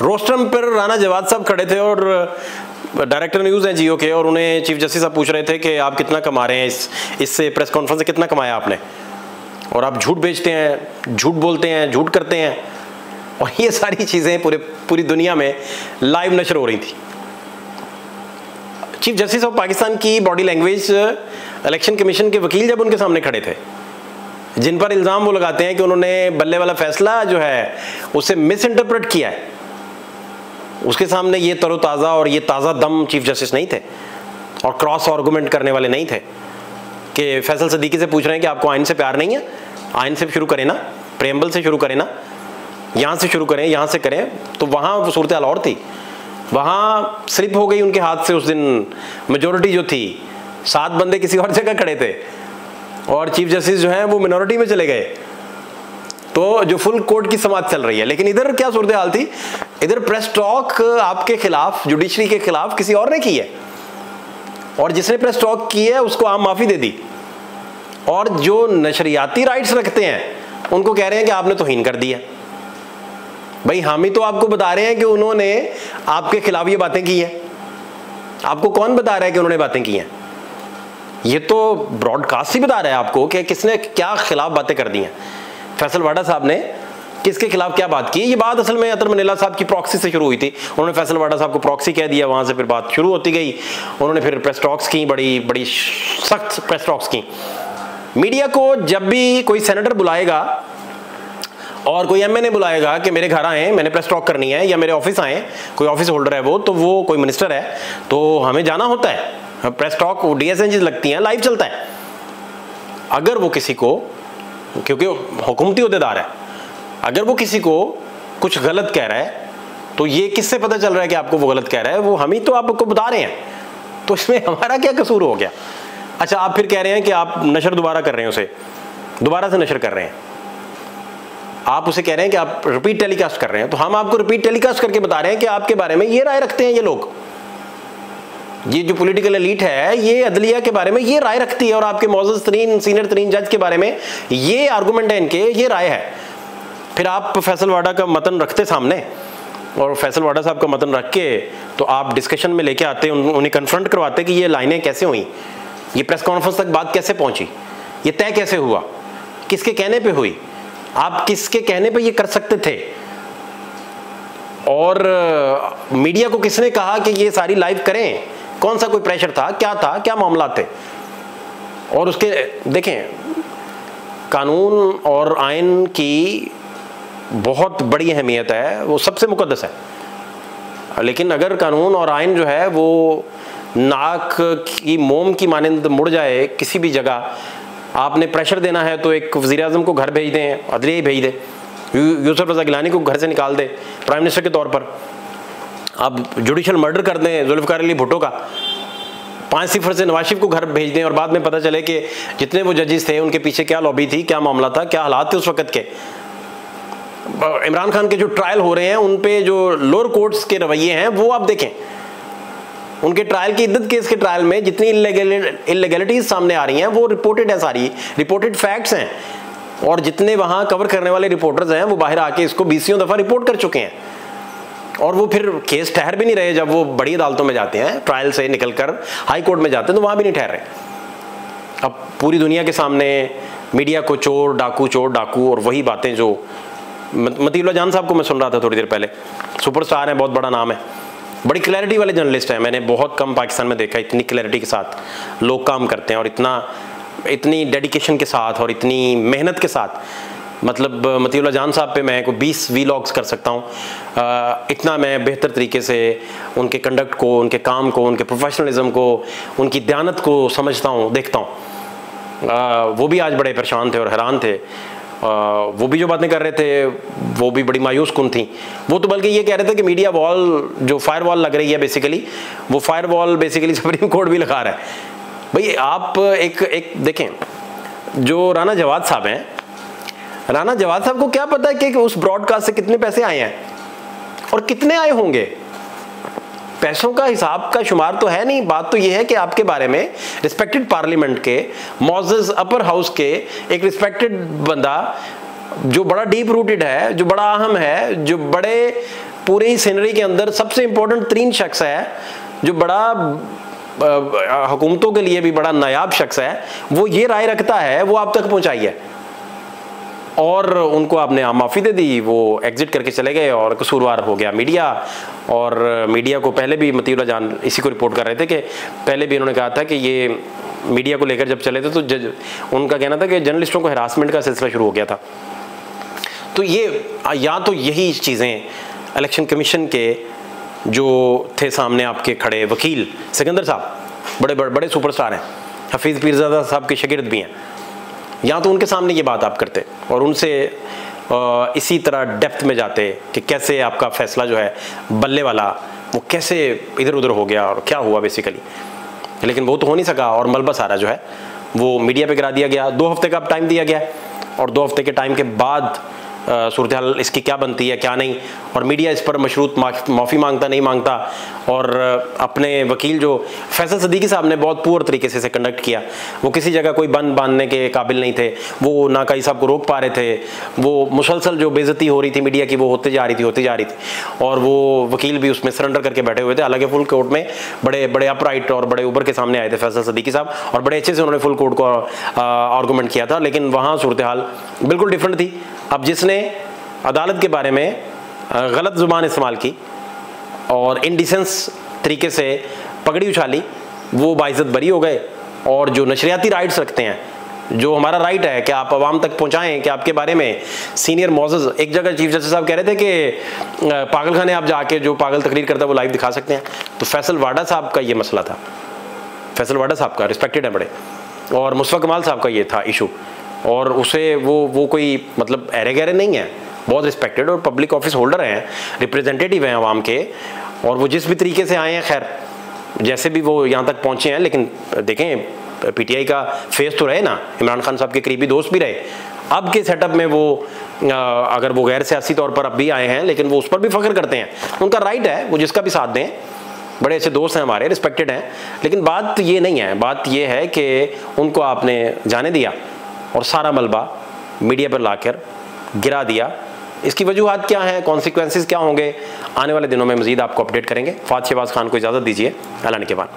रोस्टरम पर राणा जवाद साहब खड़े थे और डायरेक्टर न्यूज़ है जियो के, और उन्हें चीफ जस्टिस साहब पूछ रहे थे कि आप कितना कमा रहे हैं इससे प्रेस कॉन्फ्रेंस से कितना कमाया आपने, और आप झूठ बेचते हैं, झूठ बोलते हैं, झूठ करते हैं, और ये सारी चीज़ें पूरी दुनिया में लाइव नशर हो रही थी। चीफ जस्टिस ऑफ पाकिस्तान की बॉडी लैंग्वेज इलेक्शन कमीशन के वकील जब उनके सामने खड़े थे, जिन पर इल्ज़ाम वो लगाते हैं कि उन्होंने बल्ले वाला फैसला जो है उसे मिस इंटरप्रेट किया है, उसके सामने ये तरोताज़ा और ये ताज़ा दम चीफ जस्टिस नहीं थे और क्रॉस आर्गूमेंट करने वाले नहीं थे कि फैसल सदीकी से पूछ रहे हैं कि आपको आइन से प्यार नहीं है, आइन से शुरू करें ना, प्रेम्बल से शुरू करें ना, यहाँ से शुरू करें, यहाँ से करें। तो वहाँ सूरत हाल और थी, वहाँ स्लिप हो गई उनके हाथ से उस दिन मेजोरिटी जो थी, 7 बंदे किसी और जगह खड़े थे और चीफ जस्टिस जो हैं वो मिनॉरिटी में चले गए, तो जो फुल कोर्ट की समात चल रही है। लेकिन इधर क्या सूरत हाल थी, इधर प्रेस टॉक आपके खिलाफ, जुडिशरी के खिलाफ किसी और ने की है, और जिसने प्रेस टॉक की है उसको आम माफी दे दी, और जो नशरियाती राइट्स रखते हैं उनको कह रहे हैं कि आपने तौहीन कर दिया। भाई हामी तो आपको बता रहे हैं कि उन्होंने आपके खिलाफ ये बातें की हैं, आपको कौन बता रहा है कि उन्होंने बातें की हैं? ये तो ब्रॉडकास्ट ही बता रहा है आपको कि किसने क्या खिलाफ बातें कर दी हैं। फैसल वाडा साहब ने किसके खिलाफ क्या बात की। ये बात असल में अतर मनीला साहब की प्रॉक्सी से शुरू हुई थी, उन्होंने फैसल वाडा साहब को प्रॉक्सी कह दिया, वहां से फिर बात शुरू होती गई, उन्होंने फिर प्रेस टॉक्स की, बड़ी बड़ी सख्त प्रेस टॉक्स की। मीडिया को जब भी कोई सेनेटर बुलाएगा और कोई एमएनए बुलाएगा कि मेरे घर आए, मैंने प्रेस टॉक करनी है, या मेरे ऑफिस आए, कोई ऑफिस होल्डर है वो, तो वो कोई मिनिस्टर है तो हमें जाना होता है, प्रेस टॉक डीएसएनजी लगती हैं, लाइव चलता है। अगर वो किसी को, क्योंकि हुकूमती ओहदेदार है, अगर वो किसी को कुछ गलत कह रहा है तो ये किससे पता चल रहा है कि आपको वो गलत कह रहा है? वो हम ही तो आपको बता रहे हैं, तो इसमें हमारा क्या कसूर हो गया? अच्छा, आप फिर कह रहे हैं कि आप नशर दोबारा कर रहे हैं, उसे दोबारा से नशर कर रहे हैं, आप उसे कह रहे हैं कि आप रिपीट टेलीकास्ट कर रहे हैं, तो हम आपको रिपीट टेलीकास्ट करके बता रहे हैं कि आपके बारे में ये राय रखते हैं ये लोग, ये जो पॉलिटिकल एलीट है ये अदलिया के बारे में ये राय रखती है, और आपके मौजूद तरीन सीनियर तरीन जज के बारे में ये आर्गूमेंट है इनके, ये राय है। फिर आप फैसल वाडा का मतन रखते सामने, और फैसल वाडा साहब का मतन रख के तो आप डिस्कशन में लेके आते, उन्हें कन्फ्रंट करवाते कि ये लाइनें कैसे हुई, ये प्रेस कॉन्फ्रेंस तक बात कैसे पहुंची, ये तय कैसे हुआ, किसके कहने पे हुई, आप किसके कहने पे ये कर सकते थे, और मीडिया को किसने कहा कि ये सारी लाइव करें, कौन सा कोई प्रेशर था, क्या मामला थे। और उसके देखें, कानून और आइन की बहुत बड़ी अहमियत है, वो सबसे मुकद्दस है, लेकिन अगर कानून और आइन जो है वो नाक की मोम की मानंद मुड़ जाए किसी भी जगह, आपने प्रेशर देना है तो एक वज़ीर-ए-आज़म को घर भेज दें, अदलिया ही भेज दें, यूसुफ रज़ा गिलानी को घर से निकाल दें प्राइम मिनिस्टर के तौर पर, आप जुडिशल मर्डर कर दें जुल्फ़िकार अली भुट्टो का, 5-0 से नवाज शरीफ को घर भेज दें, और बाद में पता चले कि जितने वो जजेस थे उनके पीछे क्या लॉबी थी, क्या मामला था, क्या हालात थे उस वक़्त के। इमरान खान के जो ट्रायल हो रहे हैं उन पे जो लोअर कोर्ट्स के रवैये हैं वो आप देखें, उनके ट्रायल की इद्दत केस के ट्रायल में जितनी इल्लेगैलिटीज सामने आ रही हैं वो रिपोर्टेड है, सारी रिपोर्टेड फैक्ट्स हैं, और जितने वहाँ कवर करने वाले रिपोर्टर्स हैं वो बाहर आके इसको 20 दफ़ा रिपोर्ट कर चुके हैं, और वो फिर केस ठहर भी नहीं रहे। जब वो बड़ी अदालतों में जाते हैं, ट्रायल से निकलकर हाई कोर्ट में जाते हैं, तो वहाँ भी नहीं ठहर रहे। अब पूरी दुनिया के सामने मीडिया को चोर डाकू, और वही बातें जो मतीउल्लाह जान साहब को मैं सुन रहा था थोड़ी देर पहले, सुपरस्टार है, बहुत बड़ा नाम है, बड़ी क्लैरिटी वाले जर्नलिस्ट हैं, मैंने बहुत कम पाकिस्तान में देखा इतनी क्लैरिटी के साथ लोग काम करते हैं, और इतनी डेडिकेशन के साथ और इतनी मेहनत के साथ। मतलब मतीउल्लाह जान साहब पे मैं कोई 20 वीलॉग्स कर सकता हूँ, इतना मैं बेहतर तरीके से उनके कंडक्ट को, उनके काम को, उनके प्रोफेशनलिज्म को, उनकी दयानत को समझता हूँ, देखता हूँ। वो भी आज बड़े परेशान थे और हैरान थे, वो भी जो बातें कर रहे थे वो भी बड़ी मायूस कुन थी। वो तो बल्कि ये कह रहे थे कि मीडिया वॉल, जो फायर वॉल लग रही है बेसिकली, वो fire wall basically supreme court भी लगा रहा है। भाई आप एक देखें, जो राणा जवाद साहब हैं, राणा जवाद साहब को क्या पता है कि उस ब्रॉडकास्ट से कितने पैसे आए हैं और कितने आए होंगे? पैसों का हिसाब का शुमार तो है नहीं। बात तो यह है कि आपके बारे में रिस्पेक्टेड पार्लियामेंट के, मौजूद अपर हाउस के एक रिस्पेक्टेड बंदा जो बड़ा डीप रूटेड है, जो बड़ा अहम है, जो बड़े पूरे ही सीनरी के अंदर सबसे इंपॉर्टेंट 3 शख्स है जो बड़ा हुकूमतों के लिए भी बड़ा नायाब शख्स है, वो ये राय रखता है, वो आप तक पहुंचाई है और उनको आपने माफ़ी दे दी, वो एग्जिट करके चले गए और कसूरवार हो गया मीडिया। और मीडिया को पहले भी मतीउल्लाह जान इसी को रिपोर्ट कर रहे थे कि पहले भी उन्होंने कहा था कि ये मीडिया को लेकर जब चले थे तो उनका कहना था कि जर्नलिस्टों को हरासमेंट का सिलसिला शुरू हो गया था। तो ये या तो यही चीज़ें इलेक्शन कमीशन के जो थे सामने आपके खड़े वकील सिकंदर साहब बड़े सुपरस्टार हैं, हफीज़ पीरज़ादा साहब के शागिर्द भी हैं, या तो उनके सामने ये बात आप करते और उनसे इसी तरह डेप्थ में जाते कि कैसे आपका फैसला जो है बल्ले वाला वो कैसे इधर उधर हो गया और क्या हुआ बेसिकली, लेकिन वो तो हो नहीं सका और मलबा सारा जो है वो मीडिया पे गिरा दिया गया। 2 हफ्ते का टाइम दिया गया और 2 हफ्ते के टाइम के बाद सूरत हाल इसकी क्या बनती है क्या नहीं, और मीडिया इस पर मशरूत माफ़ी मांगता नहीं मांगता। और अपने वकील जो फैसल सदीकी साहब ने बहुत पुअर तरीके से कंडक्ट किया, वो किसी जगह कोई बंद बांधने के काबिल नहीं थे, वो नाकाई साहब को रोक पा रहे थे, वो मुसलसल जो बेइज्जती हो रही थी मीडिया की वो होती जा रही थी और वो वकील भी उसमें सरेंडर करके बैठे हुए थे। हालांकि फुल कोर्ट में बड़े अपराइट और बड़े उभर के सामने आए थे फैसल सदीकी साहब और बड़े अच्छे से उन्होंने फुल कोर्ट को आर्गूमेंट किया था, लेकिन वहाँ सूरत हाल बिल्कुल डिफरेंट थी। अब जिसने अदालत के बारे में गलत ज़ुबान इस्तेमाल की और इनडिसेंस तरीके से पगड़ी उछाली, वो बाइज्जत बरी हो गए। और जो नशरियाती राइट्स रखते हैं, जो हमारा राइट है कि आप आवाम तक पहुंचाएं कि आपके बारे में सीनियर मौज़ज़, एक जगह चीफ जस्टिस साहब कह रहे थे कि पागल खाने आप जाके जो पागल तकरीर करता है वो लाइव दिखा सकते हैं। तो फैसल वाडा साहब का ये मसला था, फैसल वाडा साहब का रिस्पेक्टेड है बड़े, और मुस्तफ़ा कमाल साहब का ये था इशू, और उसे वो कोई मतलब अहरे गहरे नहीं है, बहुत रिस्पेक्टेड और पब्लिक ऑफिस होल्डर हैं, रिप्रेजेंटेटिव हैं आवाम के, और वो जिस भी तरीके से आए हैं, खैर जैसे भी वो यहाँ तक पहुँचे हैं, लेकिन देखें पीटीआई का फेस तो रहे ना, इमरान खान साहब के करीबी दोस्त भी रहे। अब के सेटअप में वो अगर वो गैर सियासी तौर पर अब भी आए हैं, लेकिन वो उस पर भी फ़ख्र करते हैं, उनका राइट है, वो जिसका भी साथ दें, बड़े अच्छे दोस्त हैं हमारे, रिस्पेक्टेड हैं। लेकिन बात ये नहीं है, बात ये है कि उनको आपने जाने दिया और सारा मलबा मीडिया पर लाकर गिरा दिया। इसकी वजूहात क्या हैं, कॉन्सिक्वेंसेस क्या होंगे, आने वाले दिनों में मज़ीद आपको अपडेट करेंगे। फ़ात शहबाज खान को इजाज़त दीजिए, अल्लाह ने के बाद।